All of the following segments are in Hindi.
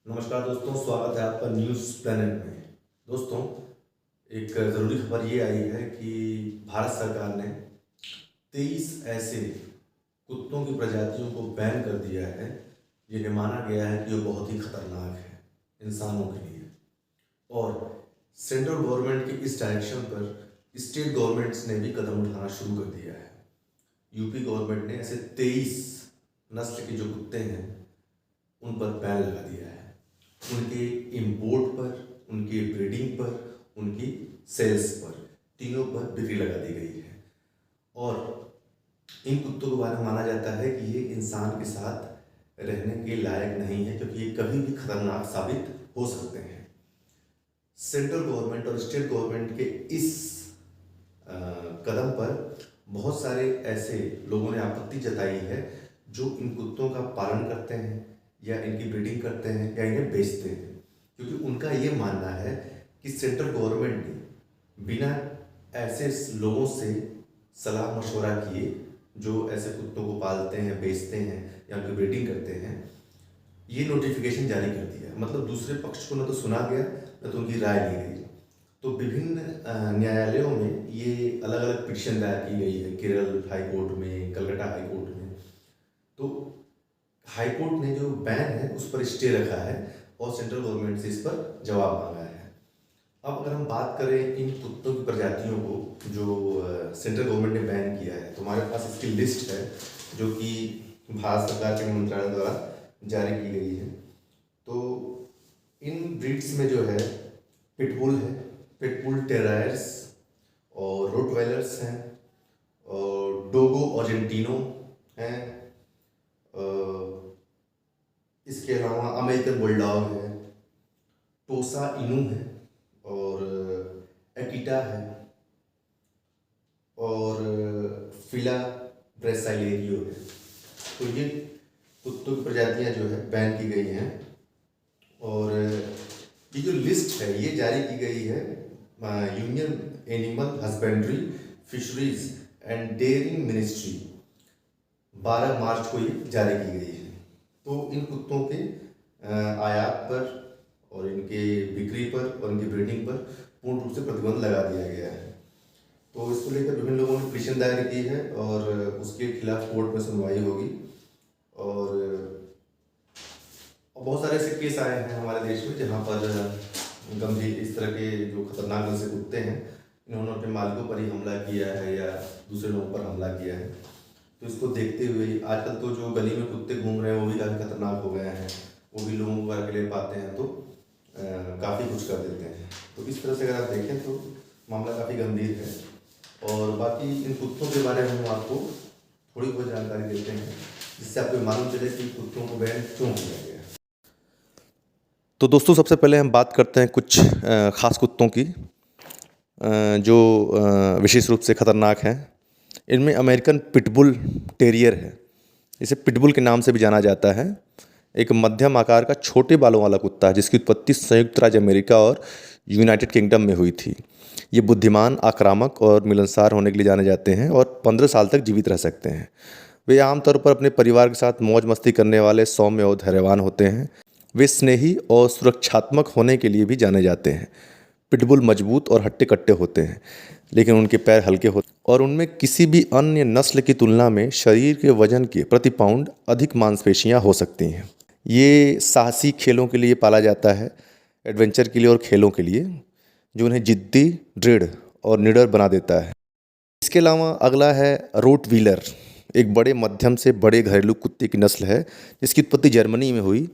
नमस्कार दोस्तों, स्वागत है आपका न्यूज़ प्लैनेट में। दोस्तों, एक ज़रूरी खबर ये आई है कि भारत सरकार ने 23 ऐसे कुत्तों की प्रजातियों को बैन कर दिया है जिन्हें माना गया है कि वो बहुत ही खतरनाक है इंसानों के लिए। और सेंट्रल गवर्नमेंट के इस डायरेक्शन पर स्टेट गवर्नमेंट्स ने भी कदम उठाना शुरू कर दिया है। यूपी गवर्नमेंट ने ऐसे 23 नस्ल के जो कुत्ते हैं उन पर बैन लगा दिया है। उनके इंपोर्ट पर, उनकी ब्रीडिंग पर, उनकी सेल्स पर, तीनों पर बिक्री लगा दी गई है। और इन कुत्तों के बारे में माना जाता है कि ये इंसान के साथ रहने के लायक नहीं है, क्योंकि ये कभी भी खतरनाक साबित हो सकते हैं। सेंट्रल गवर्नमेंट और स्टेट गवर्नमेंट के इस कदम पर बहुत सारे ऐसे लोगों ने आपत्ति जताई है जो इन कुत्तों का पालन करते हैं या इनकी ब्रीडिंग करते हैं या इन्हें बेचते हैं, क्योंकि उनका ये मानना है कि सेंट्रल गवर्नमेंट ने बिना ऐसे लोगों से सलाह मशवरा किए जो ऐसे कुत्तों को पालते हैं, बेचते हैं या उनकी ब्रीडिंग करते हैं, ये नोटिफिकेशन जारी कर दिया। मतलब दूसरे पक्ष को न तो सुना गया न तो उनकी राय ली गई। तो विभिन्न न्यायालयों में ये अलग अलग पिटीशन दायर की गई है, केरल हाई कोर्ट में, कलकत्ता हाई कोर्ट में। तो हाई कोर्ट ने जो बैन है उस पर स्टे रखा है और सेंट्रल गवर्नमेंट से इस पर जवाब मांगा है। अब अगर हम बात करें इन कुत्तों की प्रजातियों को जो सेंट्रल गवर्नमेंट ने बैन किया है, तो हमारे पास इसकी लिस्ट है जो कि भारत सरकार के मंत्रालय द्वारा जारी की गई है। तो इन ब्रीड्स में जो है पिटबुल है, पिटबुल टेरायर्स और रोटवेलर्स हैं, और डोगो अर्जेंटिनो हैं, इसके अलावा अमेरिकन बुलडॉग है, टोसा इनू है, और एकिटा है, और फिला ब्रेसाइलेरियो है। तो ये कुत्तों की प्रजातियां जो है बैन की गई हैं। और ये जो लिस्ट है ये जारी की गई है union animal husbandry, fisheries and dairying ministry, 12 मार्च को ये जारी की गई है। तो इन कुत्तों के आयात पर और इनके बिक्री पर और इनकी ब्रीडिंग पर पूर्ण रूप से प्रतिबंध लगा दिया गया है। तो इसको लेकर विभिन्न लोगों ने पिटीशन दायर की है और उसके खिलाफ कोर्ट में सुनवाई होगी। और बहुत सारे ऐसे केस आए हैं हमारे देश में जहाँ पर गंभीर इस तरह के जो खतरनाक नस्ल के कुत्ते हैं, इन्होंने अपने मालिकों पर ही हमला किया है या दूसरे लोगों पर हमला किया है। तो इसको देखते हुए आजकल तो जो गली में कुत्ते घूम रहे हैं वो भी काफ़ी खतरनाक हो गए हैं, वो भी लोगों को अकेले पाते हैं तो काफ़ी कुछ कर देते हैं। तो इस तरह से अगर आप देखें तो मामला काफ़ी गंभीर है। और बाकी इन कुत्तों के बारे में हम आपको थोड़ी बहुत जानकारी देते हैं जिससे आपको मालूम चले कि कुत्तों को बैन क्यों किया गया। तो दोस्तों, सबसे पहले हम बात करते हैं कुछ ख़ास कुत्तों की जो विशेष रूप से ख़तरनाक हैं। इनमें अमेरिकन पिटबुल टेरियर है, इसे पिटबुल के नाम से भी जाना जाता है। एक मध्यम आकार का छोटे बालों वाला कुत्ता है जिसकी उत्पत्ति संयुक्त राज्य अमेरिका और यूनाइटेड किंगडम में हुई थी। ये बुद्धिमान, आक्रामक और मिलनसार होने के लिए जाने जाते हैं और 15 साल तक जीवित रह सकते हैं। वे आमतौर पर अपने परिवार के साथ मौज मस्ती करने वाले सौम्य और धैर्यवान होते हैं। वे स्नेही और सुरक्षात्मक होने के लिए भी जाने जाते हैं। पिटबुल मजबूत और हट्टे कट्टे होते हैं, लेकिन उनके पैर हल्के होते हैं और उनमें किसी भी अन्य नस्ल की तुलना में शरीर के वजन के प्रति पाउंड अधिक मांसपेशियां हो सकती हैं। ये साहसी खेलों के लिए पाला जाता है, एडवेंचर के लिए और खेलों के लिए, जो उन्हें जिद्दी, दृढ़ और निडर बना देता है। इसके अलावा अगला है रोटवीलर, एक बड़े मध्यम से बड़े घरेलू कुत्ते की नस्ल है जिसकी उत्पत्ति जर्मनी में हुई।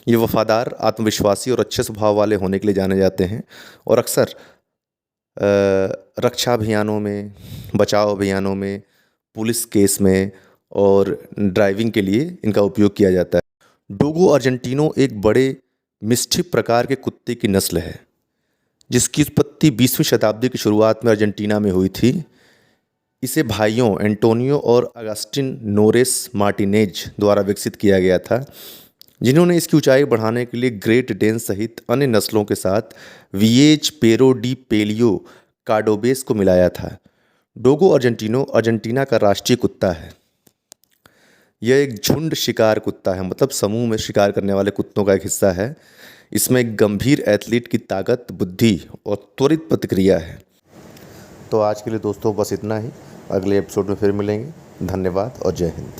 ये वफादार, आत्मविश्वासी और अच्छे स्वभाव वाले होने के लिए जाने जाते हैं और अक्सर रक्षा अभियानों में, बचाव अभियानों में, पुलिस केस में और ड्राइविंग के लिए इनका उपयोग किया जाता है। डोगो अर्जेंटिनो एक बड़े मिस्टिफ प्रकार के कुत्ते की नस्ल है जिसकी उत्पत्ति 20वीं शताब्दी की शुरुआत में अर्जेंटीना में हुई थी। इसे भाइयों एंटोनियो और अगस्टिन नोरेस मार्टिनेज द्वारा विकसित किया गया था, जिन्होंने इसकी ऊंचाई बढ़ाने के लिए ग्रेट डेन सहित अन्य नस्लों के साथ विएज पेरो डी पेलियो कार्डोबेस को मिलाया था। डोगो अर्जेंटिनो अर्जेंटीना का राष्ट्रीय कुत्ता है। यह एक झुंड शिकार कुत्ता है, मतलब समूह में शिकार करने वाले कुत्तों का एक हिस्सा है। इसमें एक गंभीर एथलीट की ताकत, बुद्धि और त्वरित प्रतिक्रिया है। तो आज के लिए दोस्तों बस इतना ही। अगले एपिसोड में फिर मिलेंगे। धन्यवाद और जय हिंद।